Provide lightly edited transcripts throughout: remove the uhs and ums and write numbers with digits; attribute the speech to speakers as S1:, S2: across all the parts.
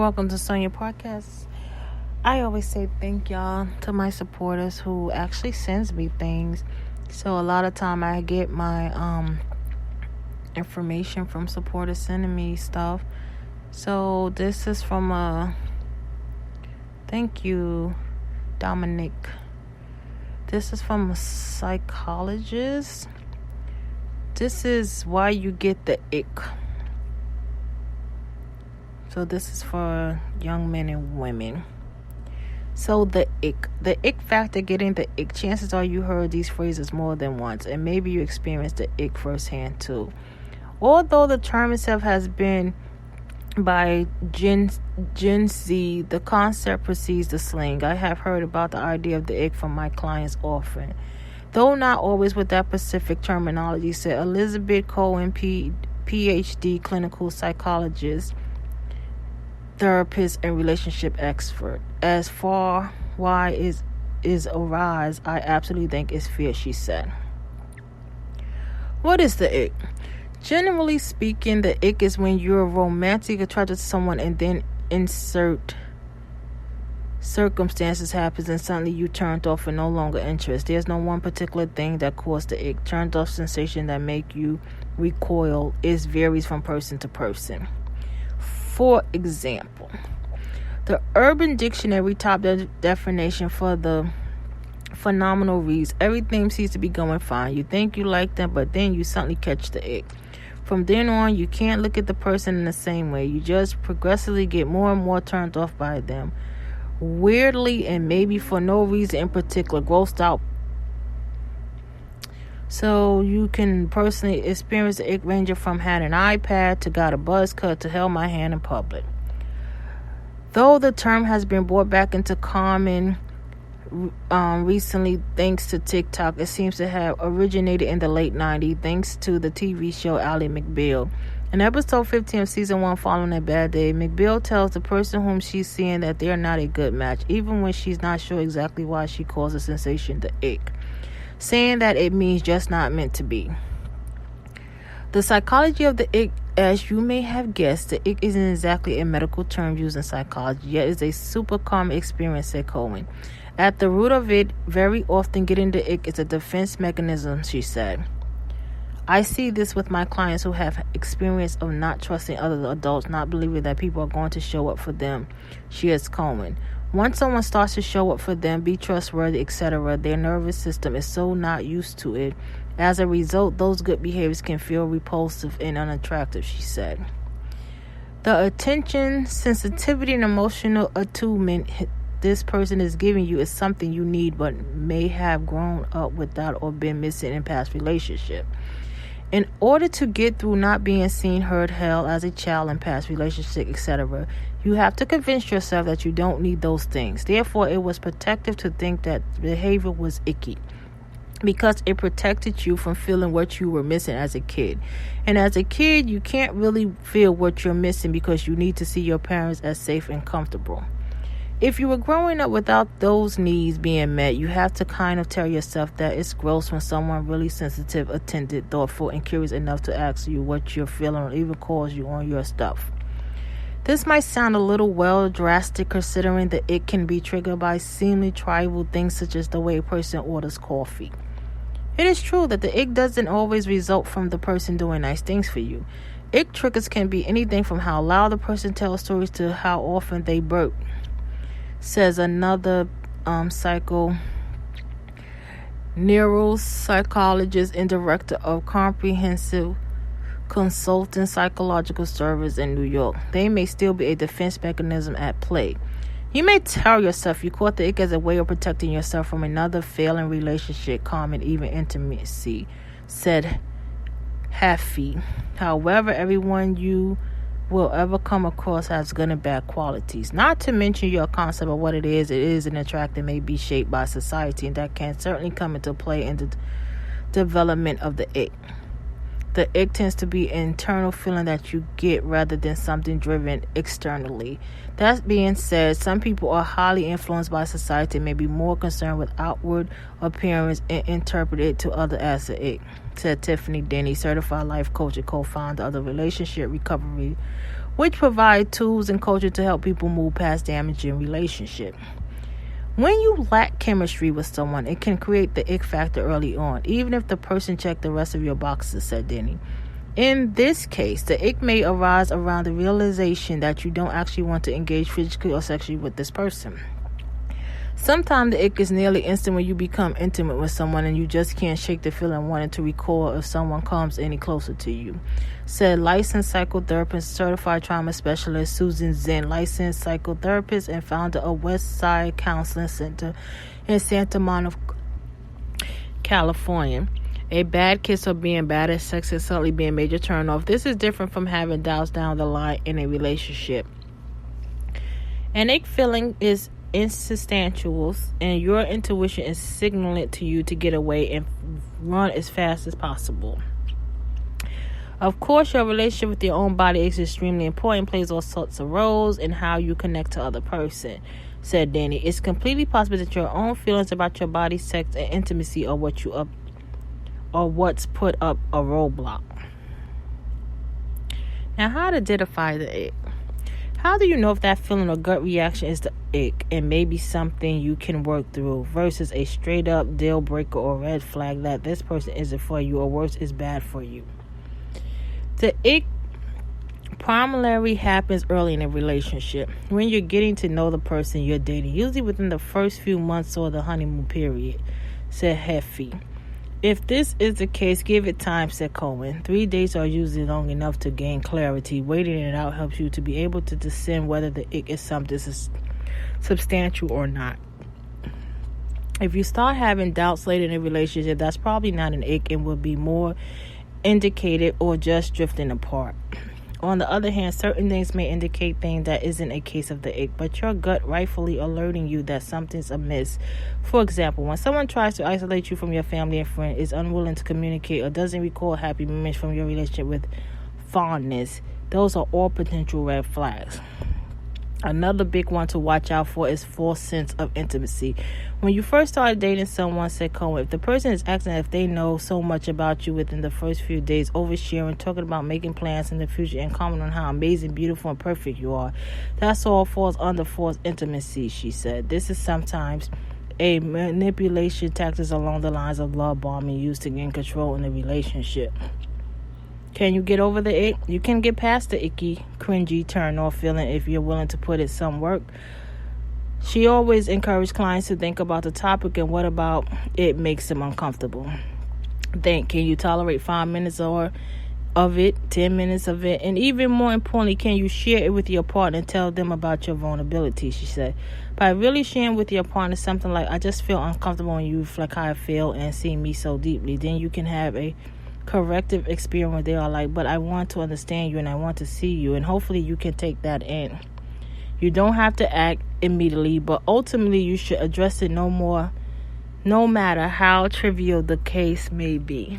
S1: welcome to Sonia Podcast. I always say thank y'all to my supporters who actually sends me things. So a lot of time I get my information from supporters sending me stuff. So this is from thank you, Dominic. This is from a psychologist. This is why you get the ick. So this is for young men and women. So the ick factor, getting the ick. Chances are you heard these phrases more than once, and maybe you experienced the ick firsthand too. Although the term itself has been by Gen Z, the concept precedes the slang. I have heard about the idea of the ick from my clients often, though not always with that specific terminology, said Elizabeth Cohen, PhD, clinical psychologist, therapist, and relationship expert. As far why is arise, I absolutely think it's fear, she said. What is the ick? Generally speaking, the ick is when you're romantic attracted to someone and then insert circumstances happens and suddenly you turned off and no longer interested. There's no one particular thing that caused the ick. Turned off sensation that make you recoil. It varies from person to person. For example, the Urban Dictionary top definition for the phenomenal reads, everything seems to be going fine. You think you like them, but then you suddenly catch the ick. From then on, you can't look at the person in the same way. You just progressively get more and more turned off by them. Weirdly, and maybe for no reason in particular, grossed out. So you can personally experience the ick ranging from had an iPad to got a buzz cut to held my hand in public. Though the term has been brought back into common recently thanks to TikTok, it seems to have originated in the late 90s thanks to the TV show Ally McBeal. In episode 15 of season 1, Following a Bad Day, McBeal tells the person whom she's seeing that they're not a good match, even when she's not sure exactly why she calls the sensation the ick, saying that it means just not meant to be. The psychology of the ick, as you may have guessed, the ick isn't exactly a medical term used in psychology, yet it's a super common experience, said Cohen. At the root of it, very often getting the ick is a defense mechanism, she said. I see this with my clients who have experience of not trusting other adults, not believing that people are going to show up for them, she is Cohen. Once someone starts to show up for them, be trustworthy, etc., their nervous system is so not used to it. As a result, those good behaviors can feel repulsive and unattractive, she said. The attention, sensitivity, and emotional attunement this person is giving you is something you need but may have grown up without or been missing in past relationship. In order to get through not being seen, heard, held as a child in past relationship, etc., you have to convince yourself that you don't need those things. Therefore, it was protective to think that behavior was icky because it protected you from feeling what you were missing as a kid. And as a kid, you can't really feel what you're missing because you need to see your parents as safe and comfortable. If you were growing up without those needs being met, you have to kind of tell yourself that it's gross when someone really sensitive, attentive, thoughtful, and curious enough to ask you what you're feeling or even calls you on your stuff. This might sound a little drastic considering that it can be triggered by seemingly trivial things such as the way a person orders coffee. It is true that the ick doesn't always result from the person doing nice things for you. Ick triggers can be anything from how loud the person tells stories to how often they burp, says another neuropsychologist and director of Comprehensive Consulting Psychological Service in New York. They may still be a defense mechanism at play. You may tell yourself you caught the ick as a way of protecting yourself from another failing relationship, common, even intimacy, said Haffey. However, everyone you will ever come across has good and bad qualities. Not to mention your concept of what it is an attract may be shaped by society, and that can certainly come into play in the development of the ick. The ick tends to be an internal feeling that you get rather than something driven externally. That being said, some people are highly influenced by society and may be more concerned with outward appearance and interpret it to others as an ick, said Tiffany Denny, certified life coach and co-founder of the Relationship Recovery which provide tools and coaching to help people move past damage in relationship. When you lack chemistry with someone, it can create the ick factor early on, even if the person checked the rest of your boxes, said Denny. In this case, the ick may arise around the realization that you don't actually want to engage physically or sexually with this person. Sometimes the ick is nearly instant when you become intimate with someone and you just can't shake the feeling wanting to recoil if someone comes any closer to you, said licensed psychotherapist, certified trauma specialist Susan Zen, licensed psychotherapist and founder of Westside Counseling Center in Santa Monica, California. A bad kiss or being bad at sex is suddenly being a major turnoff. This is different from having doubts down the line in a relationship. An ick feeling is insubstantial, and your intuition is signaling it to you to get away and run as fast as possible. Of course, your relationship with your own body is extremely important, plays all sorts of roles in how you connect to other person, said Danny. It's completely possible that your own feelings about your body, sex, and intimacy are what's put up a roadblock. Now, how to identify the ick? How do you know if that feeling or gut reaction is the ick and maybe something you can work through versus a straight up deal breaker or red flag that this person isn't for you or worse is bad for you? The ick primarily happens early in a relationship when you're getting to know the person you're dating, usually within the first few months or the honeymoon period, said Heffy. If this is the case, give it time, said Cohen. 3 days are usually long enough to gain clarity. Waiting it out helps you to be able to discern whether the ick is something substantial or not. If you start having doubts later in a relationship, that's probably not an ick and will be more indicated or just drifting apart. On the other hand, certain things may indicate things that isn't a case of the ick, but your gut rightfully alerting you that something's amiss. For example, when someone tries to isolate you from your family and friends, is unwilling to communicate, or doesn't recall happy moments from your relationship with fondness, those are all potential red flags. Another big one to watch out for is false sense of intimacy. When you first started dating someone, said Cohen, if the person is acting if they know so much about you within the first few days, oversharing, talking about making plans in the future, and commenting on how amazing, beautiful, and perfect you are, that's all falls under false intimacy, she said. This is sometimes a manipulation tactics along the lines of love bombing used to gain control in a relationship. Can you get over the ick? You can get past the icky, cringy, turn-off feeling if you're willing to put in some work. She always encouraged clients to think about the topic and what about it makes them uncomfortable. Think, can you tolerate 5 minutes of it, 10 minutes of it? And even more importantly, can you share it with your partner and tell them about your vulnerability, she said. By really sharing with your partner something like, I just feel uncomfortable when you reflect how I feel and see me so deeply, then you can have a corrective experience where they are like, but I want to understand you and I want to see you, and hopefully you can take that in. You don't have to act immediately, but ultimately you should address it no matter how trivial the case may be.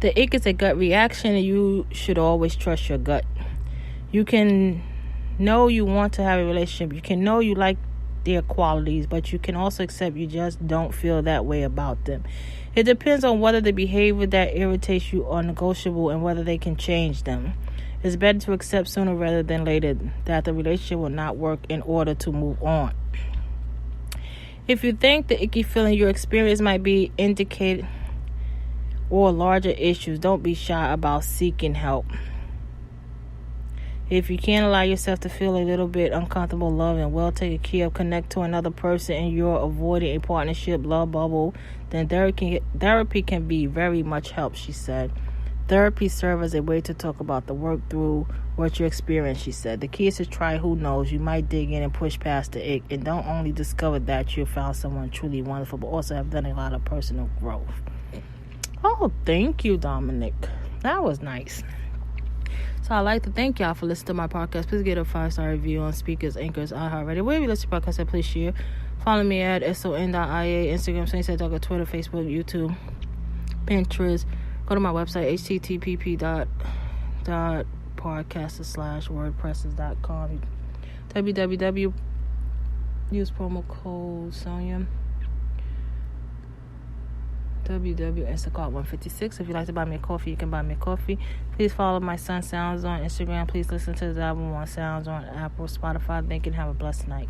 S1: The ick is a gut reaction, and you should always trust your gut. You can know you want to have a relationship, you can know you like their qualities, but you can also accept you just don't feel that way about them. It depends on whether the behavior that irritates you are negotiable and whether they can change them. It's better to accept sooner rather than later that the relationship will not work in order to move on. If you think the icky feeling your experience might be indicated or larger issues, don't be shy about seeking help. If you can't allow yourself to feel a little bit uncomfortable, love and well taken care of, connect to another person and you're avoiding a partnership love bubble, then therapy can be very much help, she said. Therapy serves as a way to talk about the work through what you experience, she said. The key is to try, who knows, you might dig in and push past the ick and don't only discover that you found someone truly wonderful, but also have done a lot of personal growth. Oh, thank you, Dominic. That was nice. So I'd like to thank y'all for listening to my podcast. Please get a 5-star review on Speakers, Anchors, iHeartRadio. Wherever you listen to podcasts, please share. Follow me at son.ia, Instagram, Sunset, Twitter, Facebook, YouTube, Pinterest. Go to my website, http://podcaster/wordpresses.com. www. Use promo code Sonia. www.Instacart156. If you'd like to buy me a coffee, you can buy me a coffee. Please follow my son Sounds on Instagram. Please listen to his album on Sounds on Apple, Spotify. Thank you and have a blessed night.